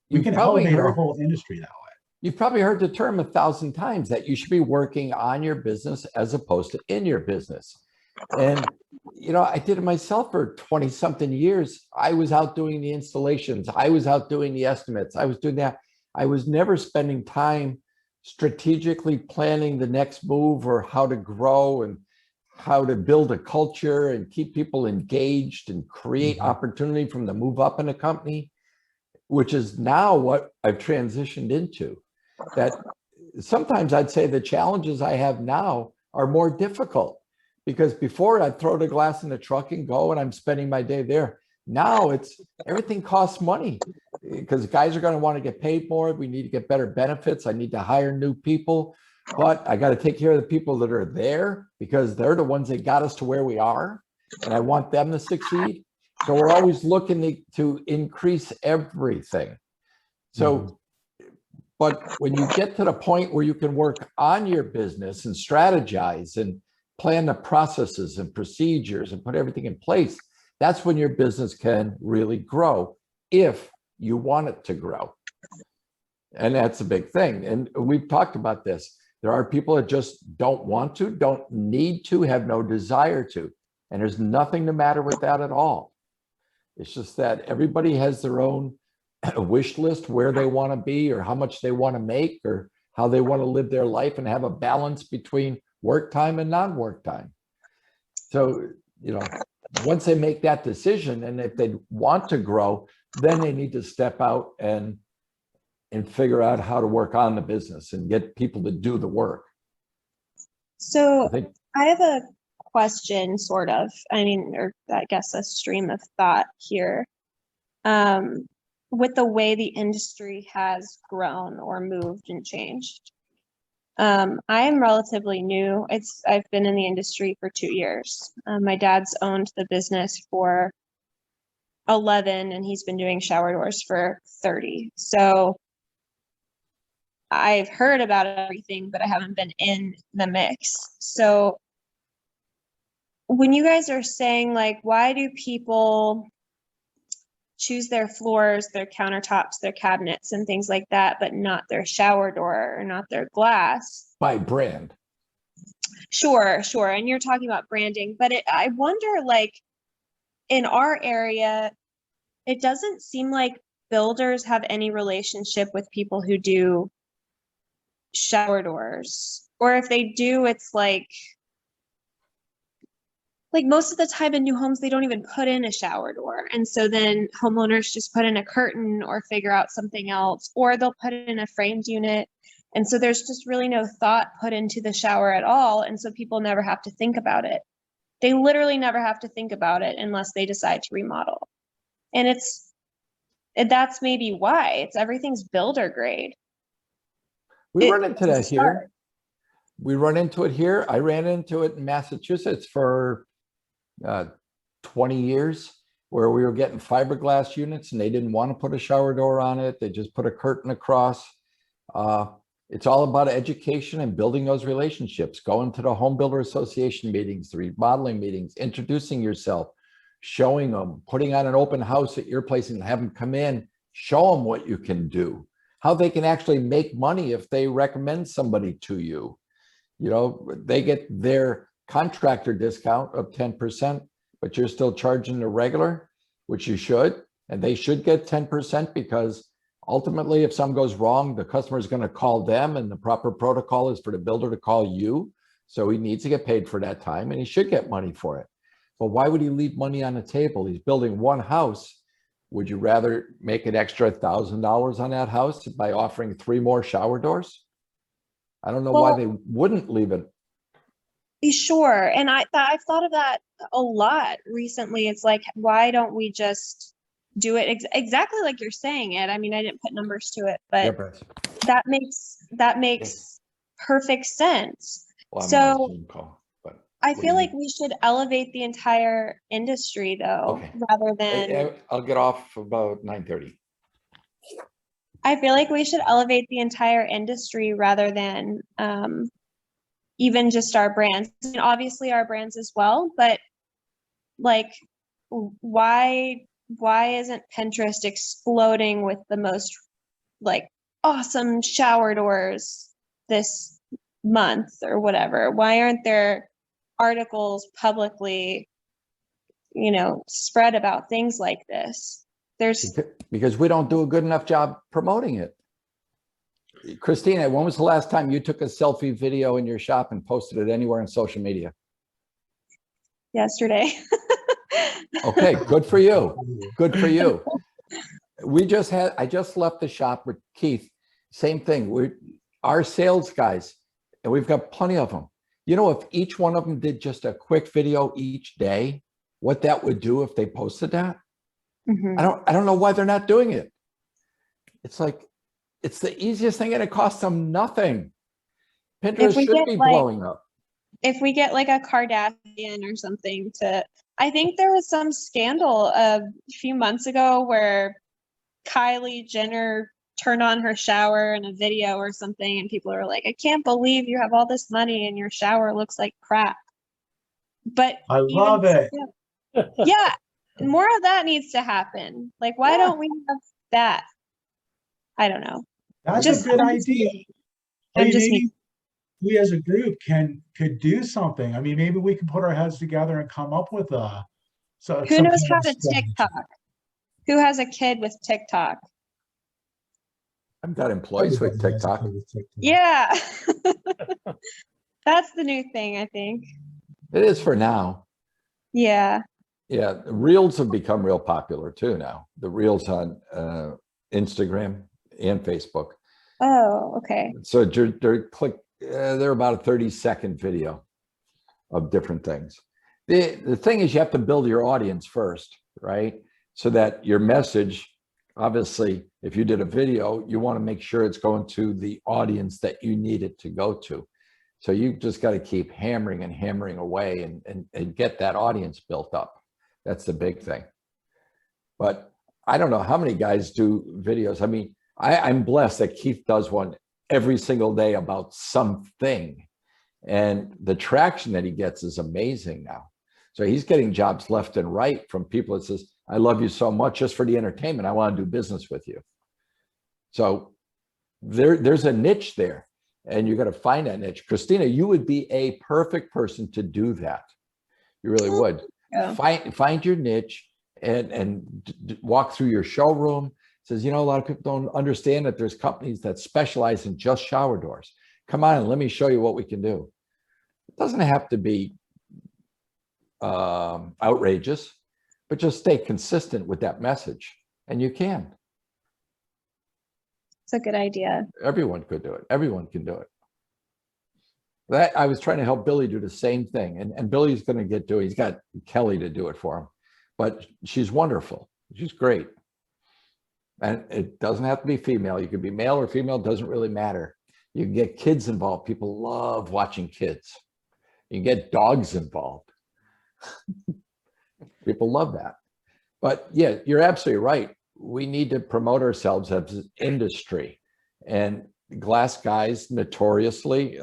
we can elevate our whole industry that way. You've probably heard the term 1,000 times that you should be working on your business as opposed to in your business. And, I did it myself for 20 something years. I was out doing the installations. I was out doing the estimates. I was doing that. I was never spending time strategically planning the next move or how to grow and how to build a culture and keep people engaged and create opportunity from the move up in a company, which is now what I've transitioned into. That sometimes I'd say the challenges I have now are more difficult, because before I'd throw the glass in the truck and go and I'm spending my day there. Now it's everything costs money because guys are going to want to get paid more. We need to get better benefits. I need to hire new people, but I got to take care of the people that are there because they're the ones that got us to where we are. And I want them to succeed. So we're always looking to increase everything. So, but when you get to the point where you can work on your business and strategize and plan the processes and procedures and put everything in place, that's when your business can really grow if you want it to grow. And that's a big thing. And we've talked about this. There are people that just don't want to, don't need to, have no desire to. And there's nothing the matter with that at all. It's just that everybody has their own wish list, where they want to be or how much they want to make or how they want to live their life and have a balance between work time and non-work time. So, once they make that decision and if they want to grow, then they need to step out and figure out how to work on the business and get people to do the work. So I think I have a question, sort of. I mean, or I guess a stream of thought here. With the way the industry has grown or moved and changed. I am relatively new. I've been in the industry for 2 years. My dad's owned the business for 11 and he's been doing shower doors for 30. So I've heard about everything, but I haven't been in the mix. So when you guys are saying, like, why do people choose their floors, their countertops, their cabinets and things like that, but not their shower door or not their glass? by brand. Sure. And you're talking about branding, but I wonder, like, in our area, it doesn't seem like builders have any relationship with people who do shower doors, or if they do, it's like most of the time in new homes, they don't even put in a shower door. And so then homeowners just put in a curtain or figure out something else, or they'll put in a framed unit. And so there's just really no thought put into the shower at all. And so people never have to think about it. They literally never have to think about it unless they decide to remodel. And that's maybe why everything's builder grade. We run into that here. We run into it here. I ran into it in Massachusetts for 20 years, where we were getting fiberglass units and they didn't want to put a shower door on it. They just put a curtain across. It's all about education and building those relationships, going to the Home Builder Association meetings, the remodeling meetings, introducing yourself, showing them, putting on an open house at your place and have them come in, show them what you can do, how they can actually make money if they recommend somebody to you. You know, they get their contractor discount of 10%, but you're still charging the regular, which you should, and they should get 10% because ultimately, if something goes wrong, the customer is going to call them, and the proper protocol is for the builder to call you. So he needs to get paid for that time, and he should get money for it. But why would he leave money on the table? He's building one house. Would you rather make an extra $1,000 on that house by offering 3 more shower doors? I don't know why they wouldn't leave it. Sure. And I've thought of that a lot recently. It's like, why don't we just do it exactly like you're saying it? I mean, I didn't put numbers to it, but that makes perfect sense. Well, so I feel like mean? we should elevate the entire industry, though, rather than. I'll get off about 9:30. I feel like we should elevate the entire industry rather than even just our brands. I mean, obviously our brands as well, but like, why isn't Pinterest exploding with the most like awesome shower doors this month or whatever? Why aren't there articles publicly, spread about things like this? Because we don't do a good enough job promoting it. Christina, when was the last time you took a selfie video in your shop and posted it anywhere on social media? Yesterday. Okay, good for you. Good for you. I just left the shop with Keith. Same thing. Our sales guys, and we've got plenty of them. You know, if each one of them did just a quick video each day, what that would do if they posted that? Mm-hmm. I don't know why they're not doing it. It's like, it's the easiest thing and it costs them nothing. Pinterest should be blowing up. If we get like a Kardashian or something I think there was some scandal a few months ago where Kylie Jenner turned on her shower in a video or something, and people are like, I can't believe you have all this money and your shower looks like crap. But I love it. Yeah, more of that needs to happen. Like, why don't we have that? I don't know. That's a good idea. Maybe we as a group could do something. I mean, maybe we can put our heads together and come up with who knows how to TikTok? Who has a kid with TikTok? I've got employees with TikTok. Yeah. That's the new thing, I think. It is for now. Yeah. Yeah, reels have become real popular too now. The reels on Instagram and Facebook. Oh, okay. So they're about a 30-second video of different things. The thing is, you have to build your audience first, right? So that your message, obviously, if you did a video, you want to make sure it's going to the audience that you need it to go to. So you just got to keep hammering and hammering away and get that audience built up. That's the big thing. But I don't know how many guys do videos. I mean, I'm blessed that Keith does one every single day about something. And the traction that he gets is amazing now. So he's getting jobs left and right from people that says, I love you so much just for the entertainment. I want to do business with you. So there's a niche there, and you got to find that niche. Christina, you would be a perfect person to do that. You really would. Yeah. Find your niche and walk through your showroom. It says, you know, a lot of people don't understand that there's companies that specialize in just shower doors. Come on, let me show you what we can do. It doesn't have to be outrageous, but just stay consistent with that message, and you can. It's a good idea. Everyone could do it. Everyone can do it. That I was trying to help Billy do the same thing, and Billy's going to get to it. He's got Kelly to do it for him, but she's wonderful. She's great, and it doesn't have to be female. You could be male or female. It doesn't really matter. You can get kids involved. People love watching kids. You can get dogs involved. People love that. But yeah, you're absolutely right. We need to promote ourselves as an industry, and glass guys notoriously,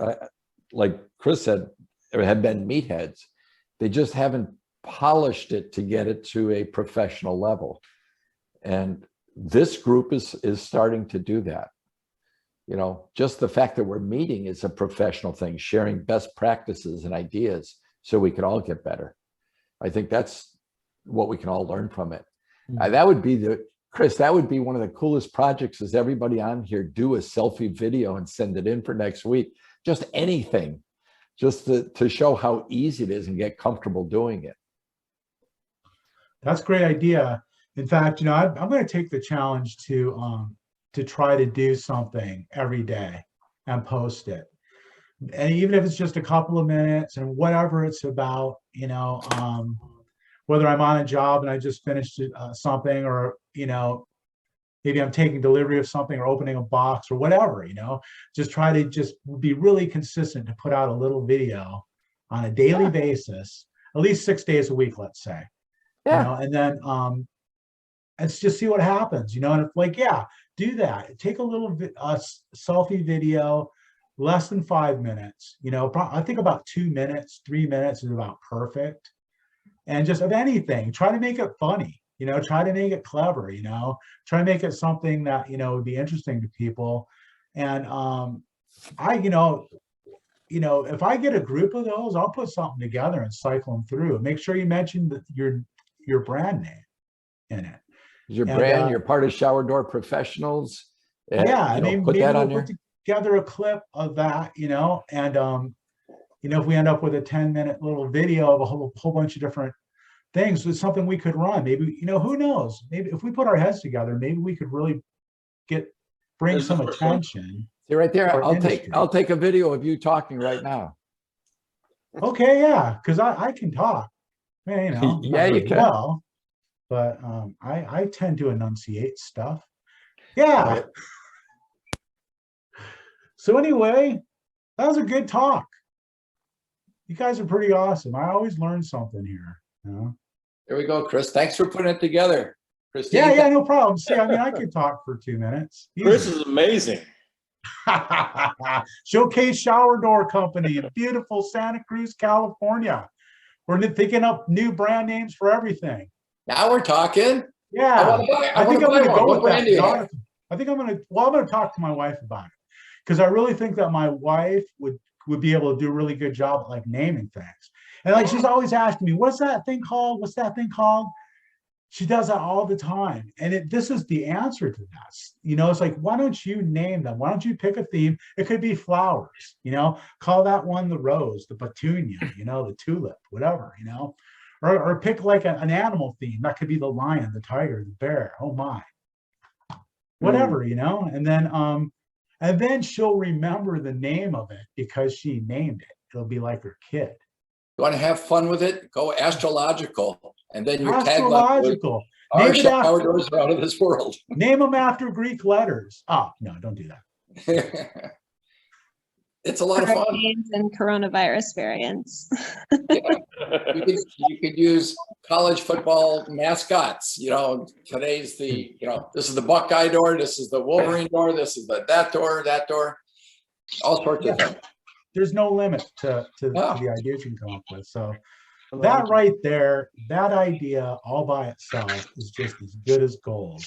like Chris said, have been meatheads. They just haven't polished it to get it to a professional level. And this group is starting to do that. You know, just the fact that we're meeting is a professional thing, sharing best practices and ideas so we can all get better. I think that's what we can all learn from it. That would be Chris, that would be one of the coolest projects, is everybody on here do a selfie video and send it in for next week. Just anything, just to show how easy it is and get comfortable doing it. That's a great idea. In fact, you know, I'm going to take the challenge to try to do something every day and post it. And even if it's just a couple of minutes and whatever it's about, you know, whether I'm on a job and I just finished something, or, you know, maybe I'm taking delivery of something or opening a box or whatever, you know, just try to just be really consistent to put out a little video on a daily basis, at least 6 days a week, let's say, you know, and then let's just see what happens, you know. And it's like, yeah, do that. Take a little selfie video, less than 5 minutes, you know. I think about 2 minutes, 3 minutes is about perfect. And just of anything, try to make it funny, you know, try to make it clever, you know, try to make it something that, you know, would be interesting to people. And you know, if I get a group of those, I'll put something together and cycle them through. Make sure you mention your brand name in it. Your brand, you're part of Shower Door Professionals. Yeah, I mean, maybe that we'll on put together a clip of that, you know, and you know, if we end up with a 10-minute little video of a whole bunch of different things, it's something we could run. Maybe, you know, who knows? Maybe if we put our heads together, maybe we could really bring some attention. See right there. I'll take a video of you talking right now. Okay, yeah, because I can talk. Yeah, you know, yeah, you can. Well, but I tend to enunciate stuff. Yeah. Right. So anyway, that was a good talk. You guys are pretty awesome. I always learn something here. You know? There we go, Chris. Thanks for putting it together, Christine. Yeah, no problem. See, I mean, I could talk for 2 minutes. Chris is amazing. Showcase Shower Door Company in beautiful Santa Cruz, California. We're thinking up new brand names for everything. Now we're talking. Yeah, I think I'm going to go with that. I think I'm going to talk to my wife about it, because I really think that my wife would be able to do a really good job at like naming things. And like, she's always asking me, what's that thing called? What's that thing called? She does that all the time. And this is the answer to that. You know, it's like, why don't you name them? Why don't you pick a theme? It could be flowers, you know, call that one the rose, the petunia, you know, the tulip, whatever, you know, or pick like an animal theme. That could be the lion, the tiger, the bear. Oh my. Whatever, you know, and then she'll remember the name of it because she named it. It'll be like her kid. You want to have fun with it? Go astrological. And then your tagline was, Astrological. our Name it after, shower doors are out of this world. name them after Greek letters. Oh, no, don't do that. It's a lot of fun. Hurricanes and coronavirus variants. You could use college football mascots. You know, today's the, you know, this is the Buckeye door, this is the Wolverine door, this is that door, all sorts of things. There's no limit to No. the ideas you can come up with. So that right there, that idea all by itself is just as good as gold.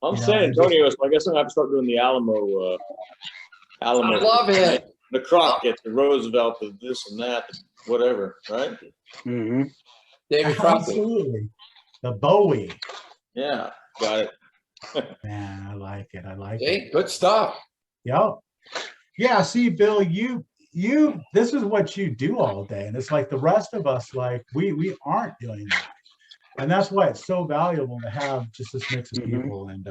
I'm You know, San and just- Antonio, so I guess I'm gonna have to start doing the Alamo. I love it. The Crockett, the Roosevelt, the this and that, whatever, right? Mm-hmm. David Crockett. Absolutely. The Bowie. Yeah, got it. Man, I like it. I like it. Hey, good stuff. Yep. Yeah, see, Bill, you this is what you do all day. And it's like the rest of us, like we aren't doing that. And that's why it's so valuable to have just this mix of people. And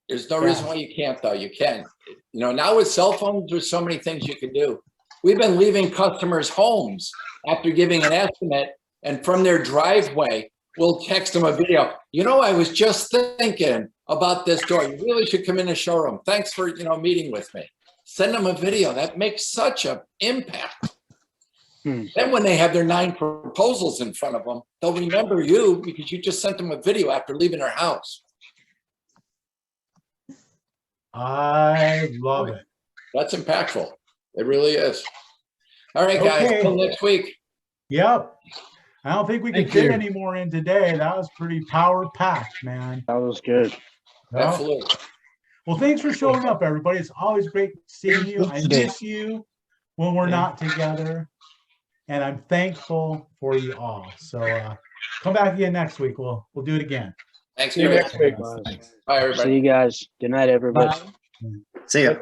There's no reason why you can't, though. You can. You know, now with cell phones, there's so many things you can do. We've been leaving customers' homes after giving an estimate, and from their driveway, we'll text them a video. You know, I was just thinking about this door. You really should come in the showroom. Thanks for, you know, meeting with me. Send them a video. That makes such an impact. Then when they have their 9 proposals in front of them, they'll remember you because you just sent them a video after leaving their house. I love it. That's impactful. It really is. All right, guys, Okay. till next week. Yep. I don't think we can Thank fit you. any more in today. That was pretty power packed, man. That was good. Yep. Absolutely. Well, thanks for showing up, everybody. It's always great seeing you. I miss you when we're not together. And I'm thankful for you all. So come back again next week. We'll do it again. Thanks, See you guys. next week. Bye, everybody. See you guys. Good night, everybody. See ya.